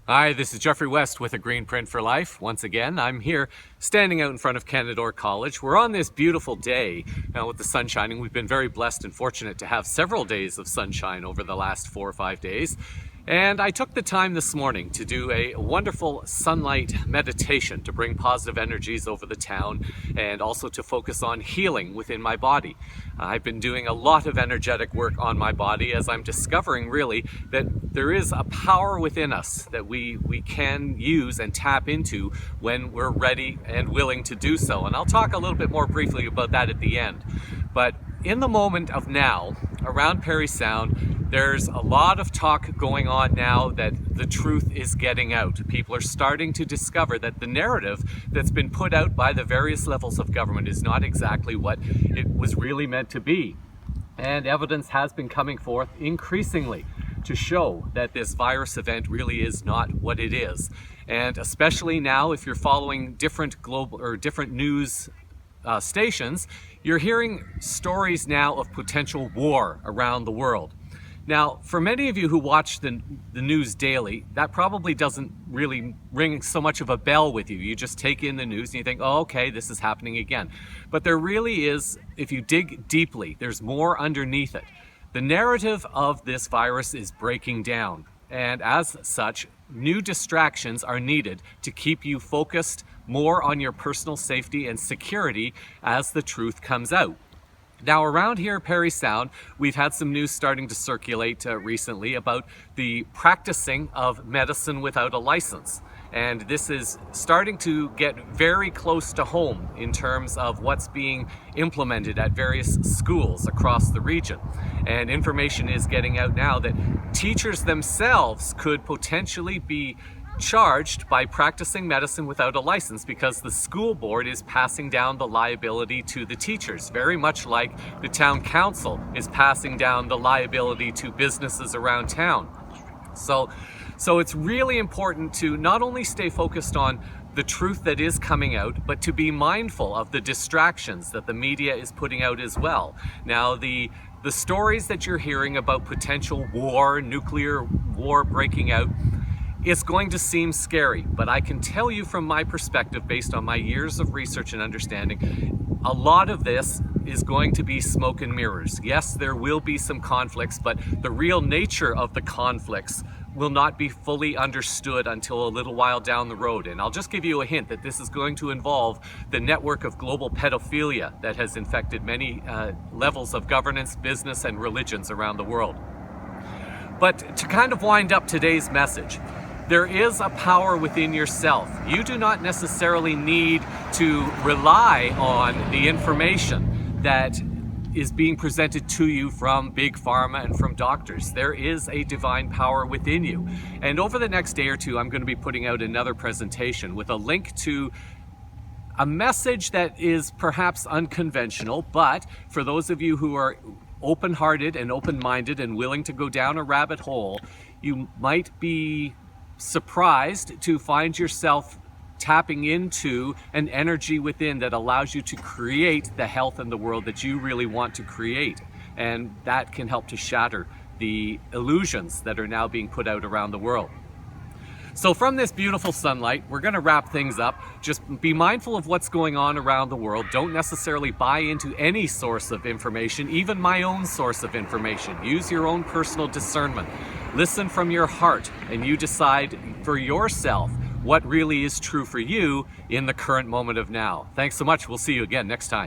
Hi, this is Geoffrey West with A Green Print for Life. Once again, I'm here standing out in front of Canadore College. We're on this beautiful day with the sun shining. We've been very blessed and fortunate to have several days of sunshine over the last 4 or 5 days. And I took the time this morning to do a wonderful sunlight meditation to bring positive energies over the town and also to focus on healing within my body. I've been doing a lot of energetic work on my body as I'm discovering really that there is a power within us that we can use and tap into when we're ready and willing to do so. And I'll talk a little bit more briefly about that at the end. But in the moment of now, around Parry Sound, there's a lot of talk going on now that the truth is getting out. People are starting to discover that the narrative that's been put out by the various levels of government is not exactly what it was really meant to be. And evidence has been coming forth increasingly to show that this virus event really is not what it is. And especially now, if you're following different global or different news stations, you're hearing stories now of potential war around the world. Now, for many of you who watch the news daily, that probably doesn't really ring so much of a bell with you. You just take in the news and you think, oh, okay, this is happening again. But there really is, if you dig deeply, there's more underneath it. The narrative of this virus is breaking down. And as such, new distractions are needed to keep you focused more on your personal safety and security as the truth comes out. Now, around here at Parry Sound, we've had some news starting to circulate recently about the practicing of medicine without a license. And this is starting to get very close to home in terms of what's being implemented at various schools across the region. And information is getting out now that teachers themselves could potentially be charged by practicing medicine without a license because the school board is passing down the liability to the teachers, very much like the town council is passing down the liability to businesses around town. So it's really important to not only stay focused on the truth that is coming out, but to be mindful of the distractions that the media is putting out as well. Now, the stories that you're hearing about potential war, nuclear war breaking out, it's going to seem scary, but I can tell you from my perspective, based on my years of research and understanding, a lot of this is going to be smoke and mirrors. Yes, there will be some conflicts, but the real nature of the conflicts will not be fully understood until a little while down the road. And I'll just give you a hint that this is going to involve the network of global pedophilia that has infected many levels of governance, business, and religions around the world. But to kind of wind up today's message, there is a power within yourself. You do not necessarily need to rely on the information that is being presented to you from big pharma and from doctors. There is a divine power within you. And over the next day or two, I'm going to be putting out another presentation with a link to a message that is perhaps unconventional, but for those of you who are open-hearted and open-minded and willing to go down a rabbit hole, you might be surprised to find yourself tapping into an energy within that allows you to create the health in the world that you really want to create. And that can help to shatter the illusions that are now being put out around the world. So from this beautiful sunlight, we're going to wrap things up. Just be mindful of what's going on around the world. Don't necessarily buy into any source of information, even my own source of information. Use your own personal discernment. Listen from your heart, and you decide for yourself what really is true for you in the current moment of now. Thanks so much. We'll see you again next time.